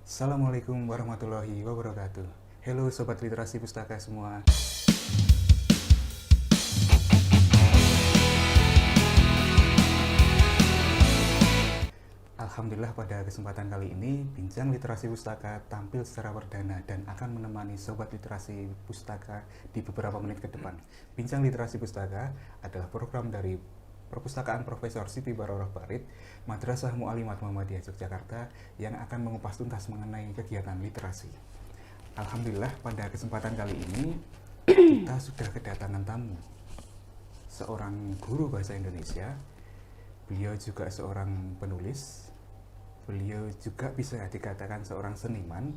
Assalamualaikum warahmatullahi wabarakatuh. Halo Sobat Literasi Pustaka semua. Alhamdulillah pada kesempatan kali ini Bincang Literasi Pustaka tampil secara perdana dan akan menemani Sobat Literasi Pustaka di beberapa menit ke depan. Bincang Literasi Pustaka adalah program dari Perpustakaan Profesor Siti Baroroh Barid, Madrasah Mu'alimat Muhammadiyah Yogyakarta yang akan mengupas tuntas mengenai kegiatan literasi. Alhamdulillah pada kesempatan kali ini kita sudah kedatangan tamu, seorang guru bahasa Indonesia. Beliau juga seorang penulis, beliau juga bisa dikatakan seorang seniman.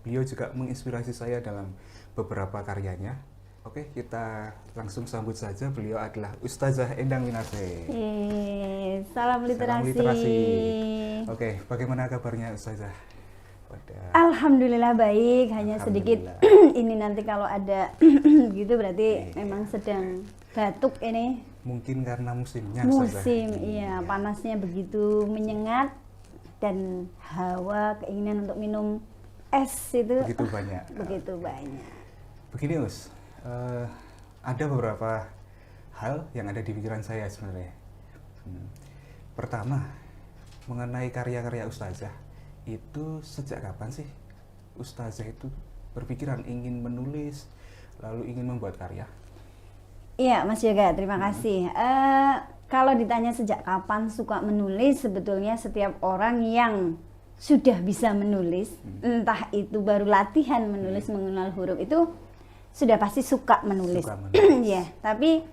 Beliau juga menginspirasi saya dalam beberapa karyanya. Oke, kita langsung sambut saja. Beliau adalah Ustazah Endang Winarsi. Salam literasi. Salam literasi. Oke, bagaimana kabarnya Ustazah? Alhamdulillah baik, hanya sedikit ini nanti kalau ada gitu berarti memang sedang batuk ini. Mungkin karena musimnya. Musim, iya, panasnya begitu menyengat dan hawa keinginan untuk minum es itu begitu banyak. Begitu banyak. Begini Us, ada beberapa hal yang ada di pikiran saya sebenarnya. Pertama, mengenai karya-karya Ustazah, itu sejak kapan sih Ustazah itu berpikiran ingin menulis, lalu ingin membuat karya? Iya Mas Yoga, terima kasih. Kalau ditanya sejak kapan suka menulis, sebetulnya setiap orang yang sudah bisa menulis, entah itu baru latihan menulis, mengenal huruf, itu sudah pasti suka menulis. Ya, tapi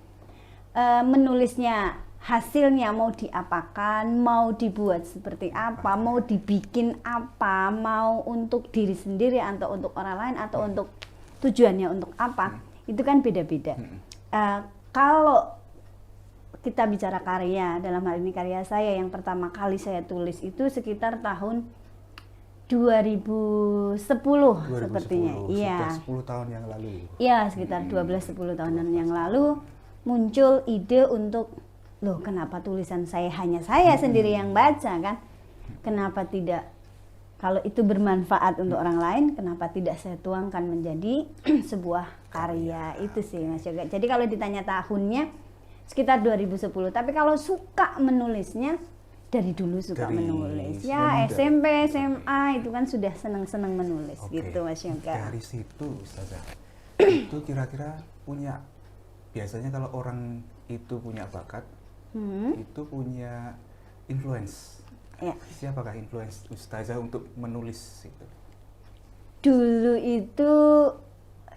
menulisnya hasilnya mau diapakan, mau dibuat seperti apa, mau dibikin apa, mau untuk diri sendiri atau untuk orang lain atau untuk tujuannya untuk apa, itu kan beda-beda. Kalau kita bicara karya, dalam hal ini karya saya yang pertama kali saya tulis itu sekitar tahun 2010 sepertinya. Iya. 10 tahun yang lalu. Iya, sekitar 12-10 tahunan yang lalu muncul ide untuk, loh kenapa tulisan saya hanya saya sendiri yang baca kan? Kenapa tidak, kalau itu bermanfaat untuk orang lain, kenapa tidak saya tuangkan menjadi sebuah karya? Itu sih Mas Yoga. Jadi kalau ditanya tahunnya sekitar 2010, tapi kalau suka menulisnya dari dulu suka menulis. Ya, SMP, SMA itu kan sudah senang-senang menulis. Gitu Mas Yoga. Dari situ Ustazah, itu kira-kira punya, biasanya kalau orang itu punya bakat, itu punya influence. Ya. Siapakah influence Ustazah untuk menulis itu? Dulu itu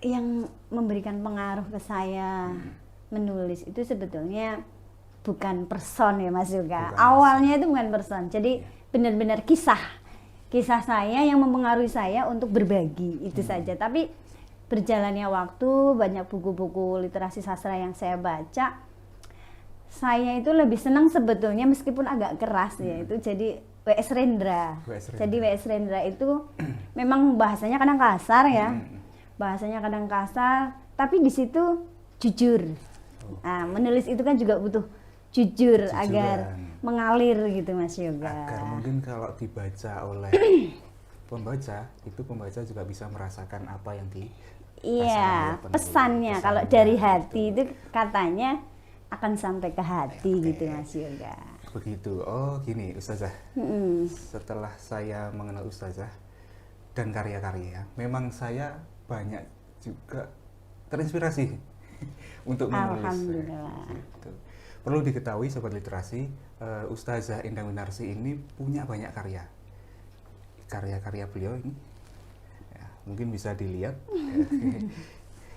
yang memberikan pengaruh ke saya menulis itu sebetulnya bukan person ya Mas Yoga. Awalnya itu bukan person. Jadi benar-benar kisah saya yang mempengaruhi saya untuk berbagi itu saja. Tapi berjalannya waktu, banyak buku-buku literasi sastra yang saya baca, saya itu lebih senang sebetulnya meskipun agak keras ya itu jadi W.S. Rendra. Jadi W.S. Rendra itu memang bahasanya kadang kasar ya. Bahasanya kadang kasar, tapi di situ jujur. Nah, menulis itu kan juga butuh jujur agar mengalir gitu Mas Yoga. Agar mungkin kalau dibaca oleh pembaca, itu pembaca juga bisa merasakan apa yang di pesannya kalau dari hati itu katanya akan sampai ke hati gitu Mas Yoga. Begitu. Oh gini Ustazah, setelah saya mengenal Ustazah dan karya-karya, memang saya banyak juga terinspirasi untuk menulis. Alhamdulillah. Gitu. Perlu diketahui Sobat Literasi, Ustazah Endang Winarsi ini punya banyak karya. Karya-karya beliau ini ya, mungkin bisa dilihat.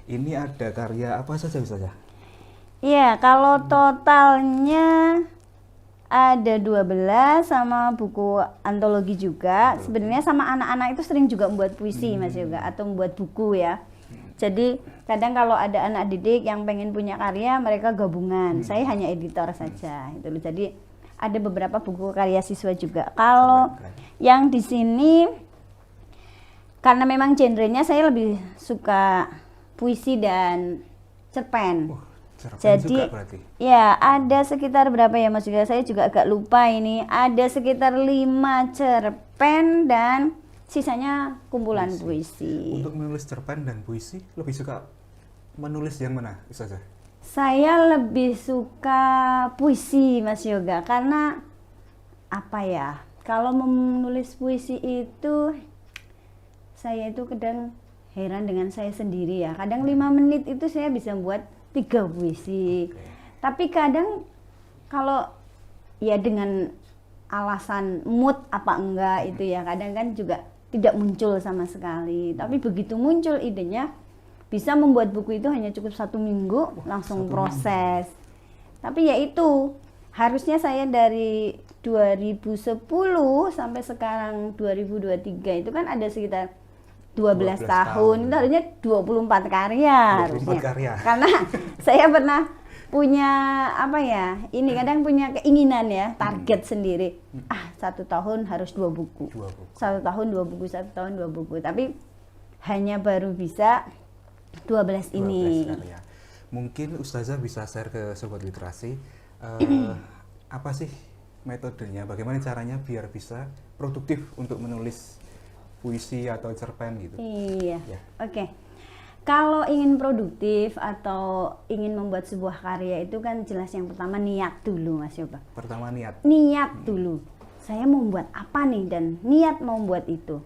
Ini ada karya apa saja Ustazah? Iya, kalau totalnya ada 12 sama buku antologi juga. Sebenarnya sama anak-anak itu sering juga membuat puisi Mas Yoga atau membuat buku ya. Jadi kadang kalau ada anak didik yang pengen punya karya, mereka gabungan. Saya hanya editor saja. Itu loh. Jadi ada beberapa buku karya siswa juga. Kalau yang di sini karena memang genrenya saya lebih suka puisi dan cerpen. Jadi ya ada sekitar berapa ya Mas Yoga, saya juga agak lupa ini, ada sekitar 5 cerpen dan sisanya kumpulan puisi. Untuk menulis cerpen dan puisi, lebih suka menulis yang mana, Ustazah? Saya lebih suka puisi, Mas Yoga, karena apa ya? Kalau menulis puisi itu, saya itu kadang heran dengan saya sendiri ya. Kadang 5 menit itu saya bisa buat 3 puisi. Tapi kadang kalau ya dengan alasan mood apa enggak itu ya, kadang kan juga tidak muncul sama sekali. Tapi begitu muncul idenya, bisa membuat buku itu hanya cukup 1 minggu, langsung proses. Tapi ya itu, harusnya saya dari 2010 sampai sekarang 2023 itu kan ada sekitar 12 tahun. Itu harusnya 24 karya 24 harusnya. karya. Karena saya pernah punya apa ya, ini kadang punya keinginan ya, target sendiri. 1 tahun harus 2 buku. 1 tahun 2 buku, 1 tahun 2 buku. Tapi hanya baru bisa 12 ini. 12 karya. Mungkin Ustazah bisa share ke Sobat Literasi, apa sih metodenya, bagaimana caranya biar bisa produktif untuk menulis puisi atau cerpen gitu? Iya, Ya. Oke. Kalau ingin produktif atau ingin membuat sebuah karya itu kan jelas yang pertama niat dulu, Mas Yoga. Pertama niat. Niat dulu. Saya mau buat apa nih dan niat mau buat itu.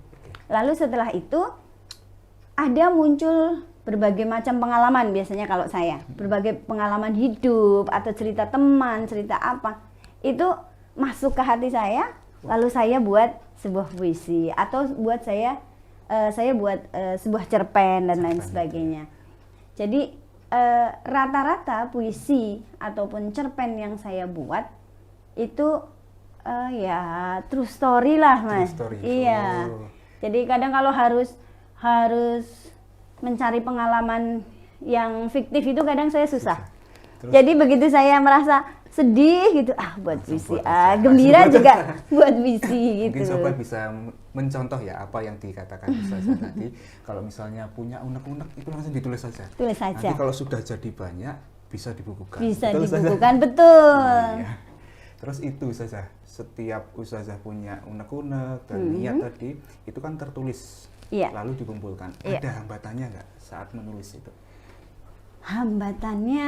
Lalu setelah itu ada muncul berbagai macam pengalaman biasanya kalau saya. Berbagai pengalaman hidup atau cerita teman, cerita apa. Itu masuk ke hati saya, lalu saya buat sebuah puisi atau buat saya buat sebuah cerpen dan lain sebagainya. Jadi rata-rata puisi ataupun cerpen yang saya buat itu ya true story lah, Mas. True story. Iya. Jadi kadang kalau harus mencari pengalaman yang fiktif itu kadang saya susah. Jadi begitu saya merasa sedih gitu, buat puisi, gembira juga buat puisi gitu. Mungkin Sobat bisa mencontoh ya apa yang dikatakan Ustazah tadi. Kalau misalnya punya unek-unek itu langsung ditulis saja. Tulis saja. Nanti kalau sudah jadi banyak bisa dibukukan. Bisa betul, dibukukan, betul. Iya. Terus itu Ustazah, setiap Ustazah punya unek-unek dan niat tadi itu kan tertulis. Iya. Lalu dikumpulkan. Iya. Ada hambatannya nggak saat menulis itu? Hambatannya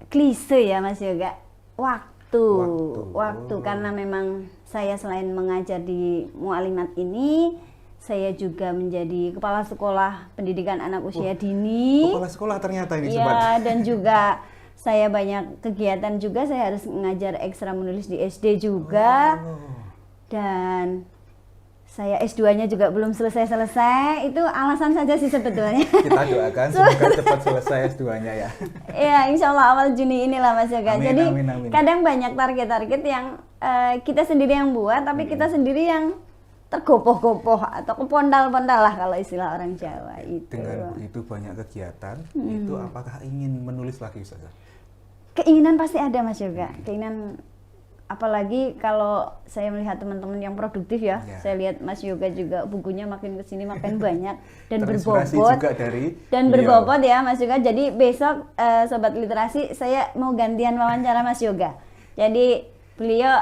klise ya, Mas Yoga. Waktu. Karena memang saya selain mengajar di Mualimat ini, saya juga menjadi kepala sekolah pendidikan anak usia dini. Kepala sekolah ternyata ini, ya, Sobat. dan juga saya banyak kegiatan juga, saya harus mengajar ekstra menulis di SD juga. Dan saya S2-nya juga belum selesai-selesai, itu alasan saja sih sebetulnya. Kita doakan semoga cepat selesai S2-nya ya. Ya, insya Allah awal Juni inilah, Mas Yoga. Amin, Jadi amin. kadang banyak target-target yang kita sendiri yang buat, tapi kita sendiri yang tergopoh-gopoh atau kepondal-pondal lah kalau istilah orang Jawa itu. Dengan begitu banyak kegiatan, itu apakah ingin menulis lagi, Ustazah? Keinginan pasti ada, Mas Yoga. Keinginan, apalagi kalau saya melihat teman-teman yang produktif ya. Saya lihat Mas Yoga juga bukunya makin kesini makin banyak dan berbobot juga dari dan berbobot ya, Mas Yoga. Jadi besok Sobat Literasi saya mau gantian wawancara Mas Yoga. Jadi beliau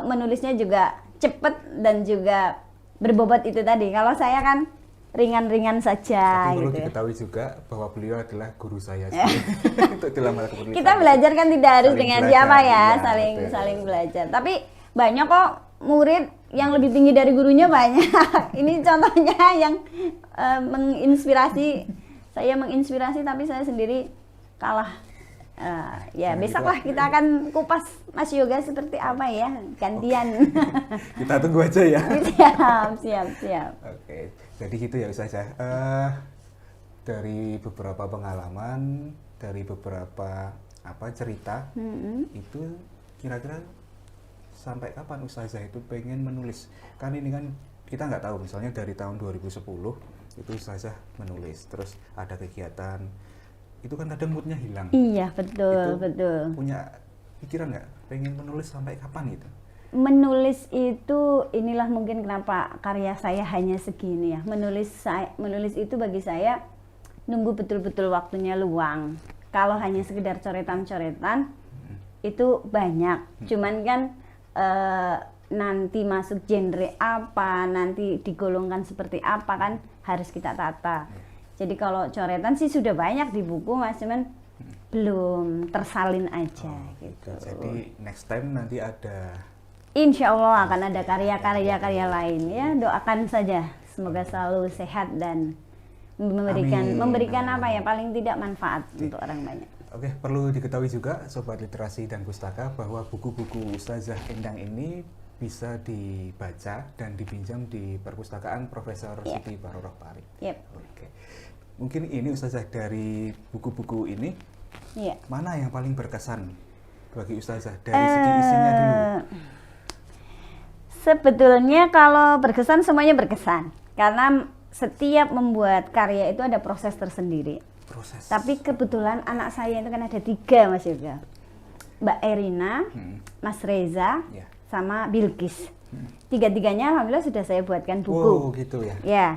menulisnya juga cepat dan juga berbobot itu tadi. Kalau saya kan ringan-ringan saja. Tapi perlu gitu. diketahui juga bahwa beliau adalah guru saya untuk dalam hal kepenulisan. Kita belajar kan tidak harus Saling dengan belajar, siapa ya, iya, saling belajar. Tapi banyak kok murid yang lebih tinggi dari gurunya banyak. Ini contohnya yang menginspirasi. Saya menginspirasi tapi saya sendiri kalah. Ya besoklah kita akan kupas Mas Yoga seperti apa ya, gantian. Kita tunggu aja ya. Siap. Oke, jadi gitu ya Ustazah. Dari beberapa pengalaman, dari beberapa cerita, itu kira-kira sampai kapan Ustazah itu pengen menulis? Kan ini kan kita nggak tahu, misalnya dari tahun 2010 itu Ustazah menulis, terus ada kegiatan, itu kan kadang moodnya hilang. Iya, betul. Punya pikiran nggak pengen menulis sampai kapan gitu? Menulis itu, inilah mungkin kenapa karya saya hanya segini ya. Menulis itu bagi saya nunggu betul-betul waktunya luang. Kalau hanya sekedar coretan-coretan itu banyak. Cuman kan nanti masuk genre apa, nanti digolongkan seperti apa kan harus kita tata. Jadi kalau coretan sih sudah banyak di buku Mas, cuman belum tersalin aja gitu. Jadi next time nanti ada, Insya Allah akan ada karya-karya lain ya, doakan saja semoga selalu sehat dan memberikan apa ya, paling tidak manfaat untuk orang banyak. Oke, perlu diketahui juga Sobat Literasi dan Pustaka bahwa buku-buku Ustazah Endang ini bisa dibaca dan dipinjam di perpustakaan Profesor Siti Baroroh Pari. Oke. Mungkin ini Ustazah, dari buku-buku ini mana yang paling berkesan bagi Ustazah dari segi isinya dulu? Sebetulnya kalau berkesan semuanya berkesan karena setiap membuat karya itu ada proses tersendiri. Tapi kebetulan anak saya itu kan ada 3 Mas Yoga, Mbak Erina, Mas Reza, sama Bilqis. 3-tiganya alhamdulillah sudah saya buatkan buku. Oh gitu ya. Ya,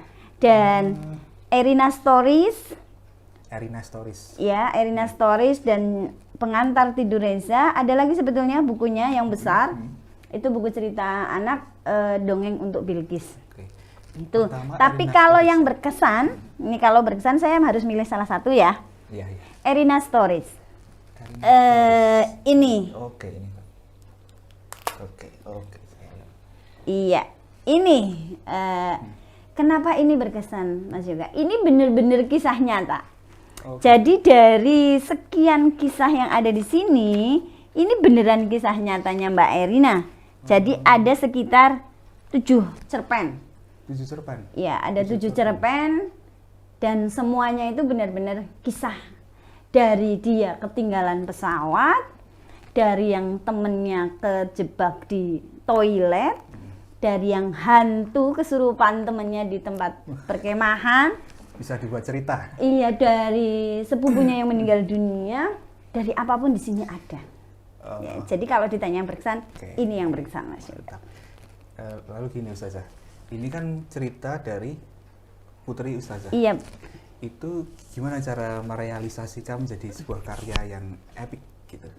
dan Erina Stories. Ya, Erina Stories dan Pengantar Tidur Reza. Ada lagi sebetulnya bukunya yang besar. Itu buku cerita anak, dongeng untuk Bilqis. Itu. Tapi Erina kalau Stories. yang berkesan, ini kalau berkesan saya harus milih salah satu ya. Erina Stories. Ini. Oke. Iya. Ini. Kenapa ini berkesan, Mas Yoga? Ini benar-benar kisah nyata. Jadi dari sekian kisah yang ada di sini, ini beneran kisah nyatanya Mbak Erina. Jadi ada sekitar 7 cerpen. 7 cerpen? Ya, ada 7 cerpen dan semuanya itu benar-benar kisah. Dari dia ketinggalan pesawat, dari yang temennya kejebak di toilet, dari yang hantu kesurupan temennya di tempat perkemahan. Bisa dibuat cerita? Iya, dari sepupunya yang meninggal dunia, dari apapun di sini ada. Ya, jadi kalau ditanya yang berkesan, ini yang berkesan Mas Yoga. Lalu gini Ustazah, ini kan cerita dari putri Ustazah. Iya. Itu gimana cara merealisasikan menjadi sebuah karya yang epic gitu?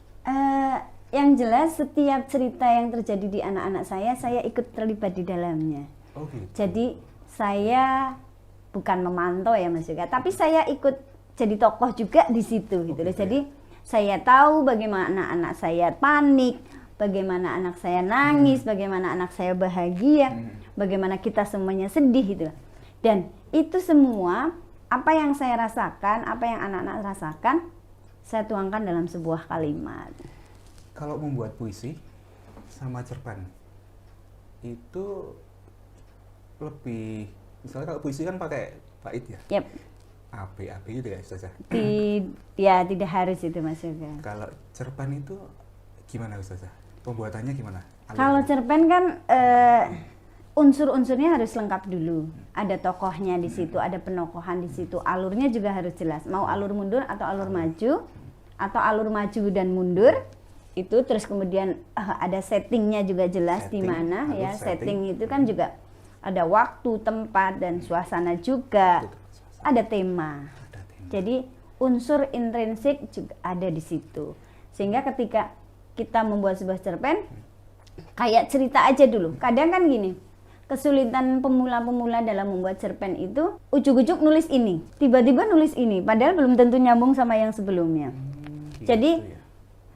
Yang jelas setiap cerita yang terjadi di anak-anak saya ikut terlibat di dalamnya. Oh gitu. Jadi saya bukan memantau ya Mas Yoga, tapi saya ikut jadi tokoh juga di situ gitu loh. Jadi saya tahu bagaimana anak saya panik, bagaimana anak saya nangis, bagaimana anak saya bahagia, bagaimana kita semuanya sedih gitu. Dan itu semua apa yang saya rasakan, apa yang anak-anak rasakan, saya tuangkan dalam sebuah kalimat. Kalau membuat puisi sama cerpen itu lebih, misalnya kalau puisi kan pakai bait ya? Yep. AB itu ya Ustazah? Ya tidak harus itu Mas Yoga. Kalau cerpen itu gimana Ustazah? Pembuatannya gimana? Kalau cerpen kan unsur-unsurnya harus lengkap dulu. Ada tokohnya di situ, ada penokohan di situ, alurnya juga harus jelas. Mau alur mundur atau alur maju, atau alur maju dan mundur, itu terus kemudian ada settingnya juga jelas di mana ya. Setting itu kan juga ada waktu, tempat, dan suasana juga. Ada tema. Jadi unsur intrinsik juga ada di situ. Sehingga ketika kita membuat sebuah cerpen, kayak cerita aja dulu. Kadang kan gini, kesulitan pemula-pemula dalam membuat cerpen itu ujuk-ujuk nulis ini, tiba-tiba nulis ini, padahal belum tentu nyambung sama yang sebelumnya. Jadi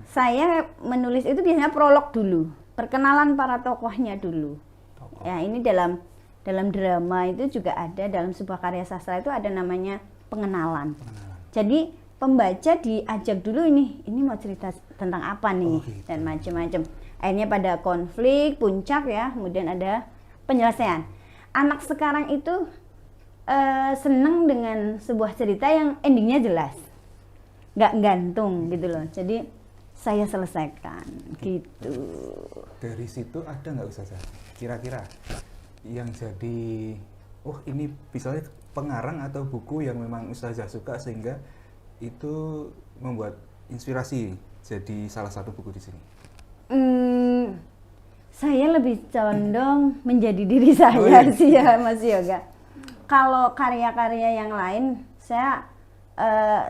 saya menulis itu biasanya prolog dulu, perkenalan para tokohnya dulu. Ya, ini dalam drama itu juga ada, dalam sebuah karya sastra itu ada namanya pengenalan. Jadi pembaca diajak dulu, ini mau cerita tentang apa nih, dan macam-macam. Akhirnya pada konflik puncak ya, kemudian ada penyelesaian. Anak sekarang itu seneng dengan sebuah cerita yang endingnya jelas, nggak gantung gitu loh. Jadi saya selesaikan gitu. Dari situ ada nggak Ustazah kira-kira yang jadi, oh ini misalnya pengarang atau buku yang memang Ustazah suka sehingga itu membuat inspirasi jadi salah satu buku di sini? Saya lebih condong menjadi diri saya sih ya Mas Yoga. Kalau karya-karya yang lain, saya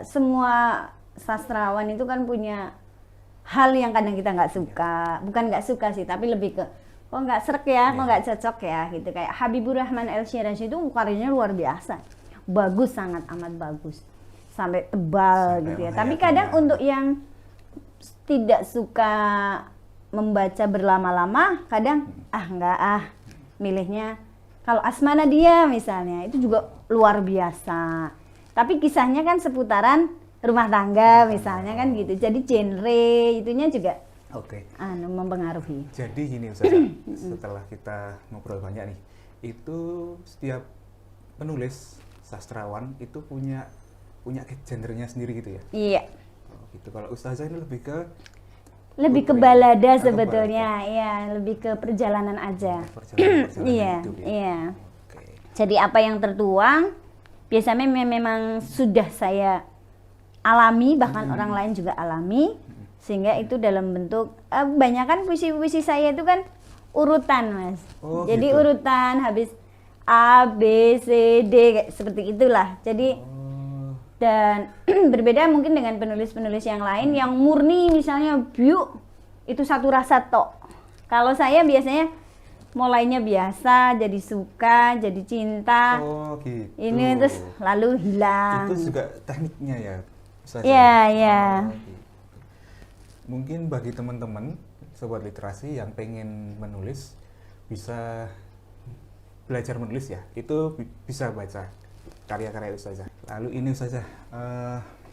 semua sastrawan itu kan punya hal yang kadang kita nggak suka. Bukan nggak suka sih, tapi lebih ke kok nggak srek ya, kok nggak cocok ya gitu. Kayak Habibur Rahman El-Syirazi itu karyanya luar biasa, bagus, sangat amat bagus, sampai tebal gitu ya. Tapi kadang untuk yang tidak suka membaca berlama-lama, kadang milihnya kalau Asma Nadia misalnya, itu juga luar biasa. Tapi kisahnya kan seputaran rumah tangga misalnya kan gitu. Jadi genre itunya juga mempengaruhi. Jadi gini Ustaz, setelah kita ngobrol banyak nih, itu setiap penulis sastrawan itu punya genrenya sendiri gitu ya? Iya. Gitu. Kalau Ustazah ini lebih ke balada sebetulnya, ya lebih ke perjalanan aja. Perjalanan iya, hidup, ya? Iya. Jadi apa yang tertuang biasanya memang sudah saya alami, bahkan orang lain juga alami, sehingga itu dalam bentuk kebanyakan puisi-puisi saya itu kan urutan, Mas. Jadi gitu. Urutan habis A, B, C, D kayak seperti itulah. Jadi dan berbeda mungkin dengan penulis-penulis yang lain yang murni misalnya itu satu rasa tok. Kalau saya biasanya mulainya biasa, jadi suka, jadi cinta. Gitu. Ini terus lalu hilang. Itu juga tekniknya ya? Iya. Gitu. Mungkin bagi teman-teman sobat literasi yang pengen menulis, bisa belajar menulis ya, itu bisa baca karya-karya Ustazah. Lalu ini Ustazah,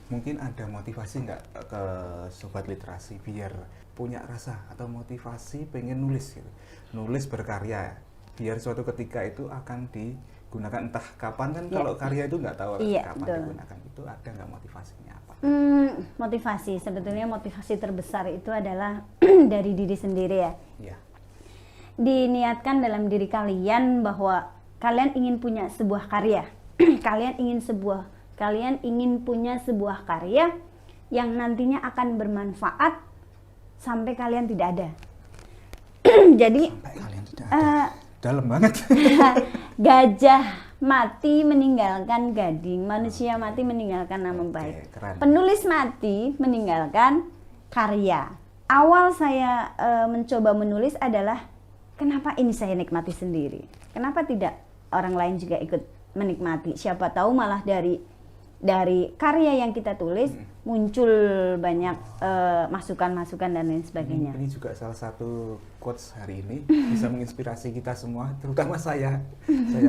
mungkin ada motivasi nggak ke sobat literasi biar punya rasa atau motivasi pengen nulis gitu, nulis berkarya, biar suatu ketika itu akan digunakan entah kapan kan? Kalau karya itu nggak tahu kapan digunakan, itu ada nggak motivasinya apa? Motivasi, sebetulnya motivasi terbesar itu adalah dari diri sendiri ya. Diniatkan dalam diri kalian bahwa kalian ingin punya sebuah karya. Kalian ingin punya sebuah karya yang nantinya akan bermanfaat sampai kalian tidak ada. Jadi sampai kalian tidak ada. Dalam banget. Gajah mati meninggalkan gading, manusia mati meninggalkan nama baik. Keren. Penulis mati meninggalkan karya. Awal saya mencoba menulis adalah kenapa ini saya nikmati sendiri? Kenapa tidak orang lain juga ikut menikmati? Siapa tahu malah dari karya yang kita tulis muncul banyak masukan-masukan dan lain sebagainya. Ini juga salah satu quotes hari ini bisa menginspirasi kita semua, terutama saya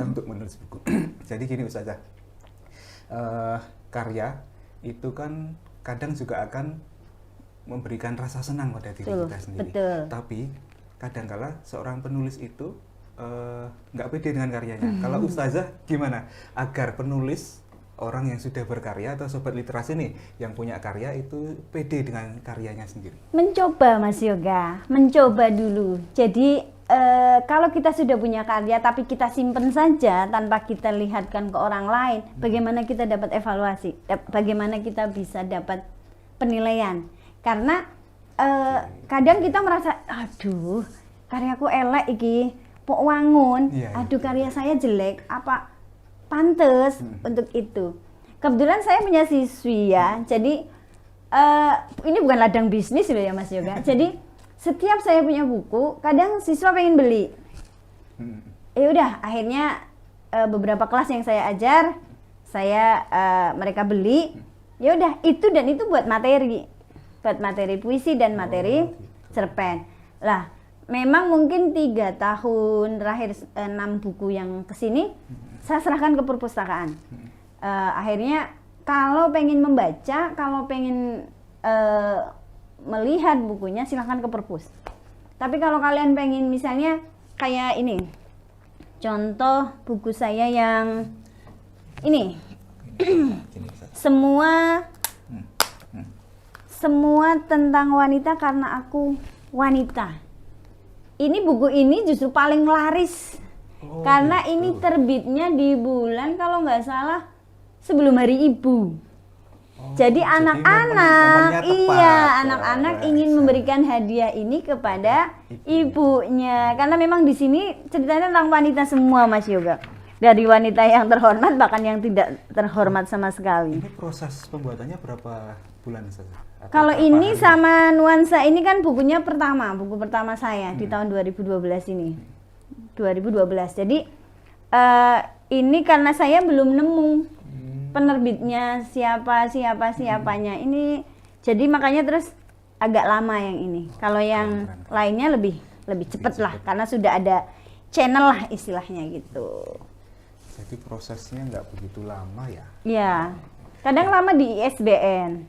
untuk menulis buku. Jadi gini Ustazah, karya itu kan kadang juga akan memberikan rasa senang pada diri kita sendiri. Betul. Tapi kadangkala seorang penulis itu nggak pede dengan karyanya. Kalau Ustazah gimana agar penulis, orang yang sudah berkarya atau sobat literasi nih yang punya karya itu pede dengan karyanya sendiri? Mencoba Mas Yoga, mencoba dulu. Jadi kalau kita sudah punya karya tapi kita simpen saja tanpa kita lihatkan ke orang lain, bagaimana kita dapat evaluasi? Bagaimana kita bisa dapat penilaian? Karena kadang kita merasa, aduh karyaku elek iki, pok wangun, aduh karya saya jelek, apa pantes untuk itu. Kebetulan saya punya siswi ya, jadi ini bukan ladang bisnis loh ya Mas Yoga. Jadi setiap saya punya buku, kadang siswa pengen beli. Ya udah, akhirnya beberapa kelas yang saya ajar, mereka beli. Ya udah, itu buat materi puisi dan materi cerpen. Lah, memang mungkin 3 tahun terakhir 6 buku yang kesini saya serahkan ke perpustakaan. Akhirnya kalau pengen membaca, kalau pengen melihat bukunya silahkan ke perpus. Tapi kalau kalian pengen misalnya kayak ini, contoh buku saya yang ini, semua tentang wanita karena aku wanita. Ini buku ini justru paling laris. Karena gitu. Ini terbitnya di bulan kalau nggak salah sebelum Hari Ibu. Jadi anak-anak, anak-anak ingin memberikan hadiah ini kepada ibunya. Karena memang di sini ceritanya tentang wanita semua Mas Yoga. dari wanita yang terhormat bahkan yang tidak terhormat sama sekali. Ini proses pembuatannya berapa bulan saja? Kalau ini sama Nuansa ini kan buku pertama saya di tahun 2012 ini. 2012. Jadi ini karena saya belum nemu penerbitnya siapanya. Ini jadi makanya terus agak lama yang ini. Kalau yang lainnya lebih cepet lah karena sudah ada channel lah istilahnya gitu. Jadi prosesnya nggak begitu lama ya? Iya. Kadang lama di ISBN.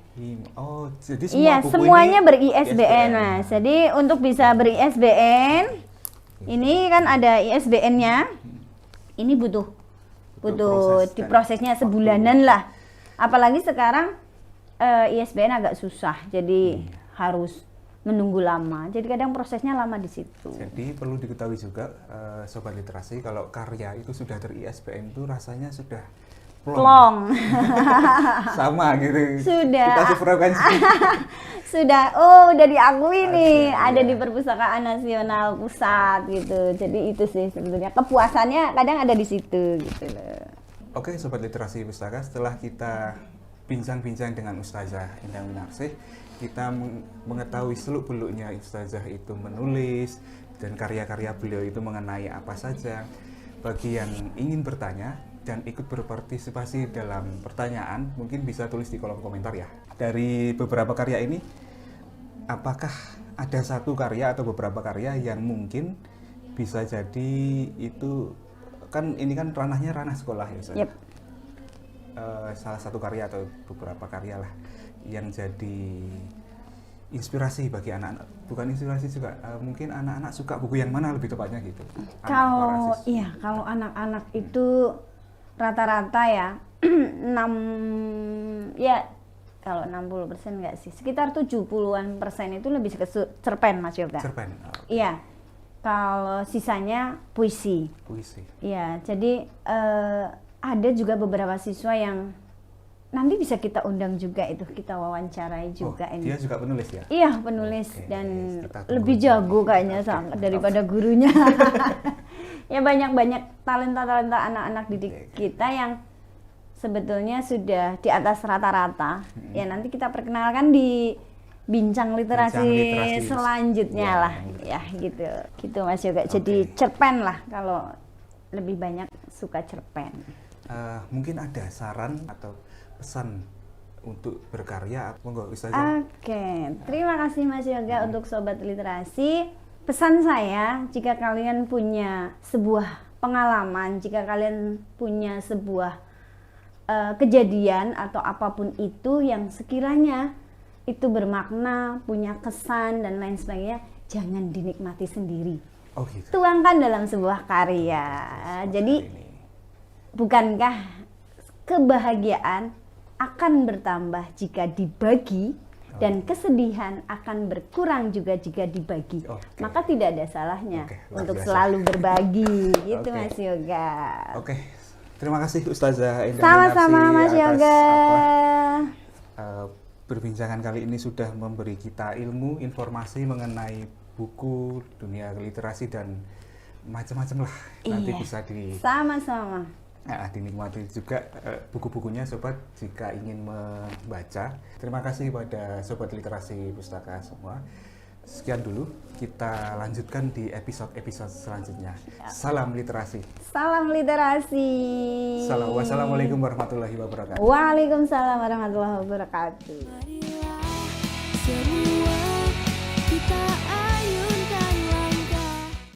Oh, jadi semua iya, buku semuanya ini ber-ISBN, Mas. Jadi untuk bisa ber-ISBN, ini kan ada ISBN-nya. Ini butuh proses diprosesnya sebulanan lah. Apalagi sekarang ISBN agak susah, jadi harus menunggu lama. Jadi kadang prosesnya lama di situ. Jadi perlu diketahui juga Sobat Literasi, kalau karya itu sudah ter-ISBN itu rasanya sudah plong. Sama gitu. Sudah. Kita sefrekuensi. Sudah. Udah diakui nih, ada di Perpustakaan Nasional Pusat gitu. Jadi itu sih sebetulnya kepuasannya kadang ada di situ gitu loh. Oke, Sobat Literasi Pustaka, setelah kita bincang-bincang dengan Ustazah Indah Minarsih, kita mengetahui seluk-beluknya Ustazah itu menulis dan karya-karya beliau itu mengenai apa saja. Bagi yang ingin bertanya dan ikut berpartisipasi dalam pertanyaan, mungkin bisa tulis di kolom komentar ya. Dari beberapa karya ini, apakah ada satu karya atau beberapa karya yang mungkin bisa jadi itu, kan ini kan ranahnya ranah sekolah ya Ustaz? Yep. Salah satu karya atau beberapa karya lah yang jadi inspirasi bagi anak-anak, bukan inspirasi juga, mungkin anak-anak suka buku yang mana lebih tepatnya gitu. Kalau anak-anak itu rata-rata ya 6 ya kalau 60% enggak sih, sekitar 70-an persen itu lebih ke cerpen Mas Yoga. Cerpen. Iya. Kalau sisanya puisi. Iya, jadi ada juga beberapa siswa yang nanti bisa kita undang juga, itu kita wawancarai juga ini. Dia juga penulis ya? Iya, penulis. Oke, dan lebih jago kayaknya daripada gurunya. Ya banyak talenta anak-anak didik kita yang sebetulnya sudah di atas rata-rata. Ya nanti kita perkenalkan di bincang literasi selanjutnya lah. Ya gitu Mas Yoga. Jadi cerpen lah, kalau lebih banyak suka cerpen. Mungkin ada saran atau pesan untuk berkarya, monggo bisa aja. Oke, terima kasih Mas Yoga untuk Sobat Literasi. Pesan saya, jika kalian punya sebuah pengalaman, jika kalian punya sebuah kejadian atau apapun itu yang sekiranya itu bermakna, punya kesan dan lain sebagainya, jangan dinikmati sendiri. Gitu. Tuangkan dalam sebuah karya. Jadi bukankah kebahagiaan akan bertambah jika dibagi, dan kesedihan akan berkurang juga jika dibagi. Maka tidak ada salahnya untuk selalu berbagi. Gitu Mas Yoga. Terima kasih Ustazah Indah. Sama-sama Mas Yoga. Perbincangan kali ini sudah memberi kita ilmu, informasi mengenai buku, dunia literasi dan macam-macam lah. Nanti bisa sama-sama dinikmati juga buku-bukunya Sobat jika ingin membaca. Terima kasih pada Sobat Literasi Pustaka semua. Sekian dulu, kita lanjutkan di episode-episode selanjutnya. Salam literasi. Salam literasi. Wassalamualaikum warahmatullahi wabarakatuh. Waalaikumsalam warahmatullahi wabarakatuh. Marilah semua kita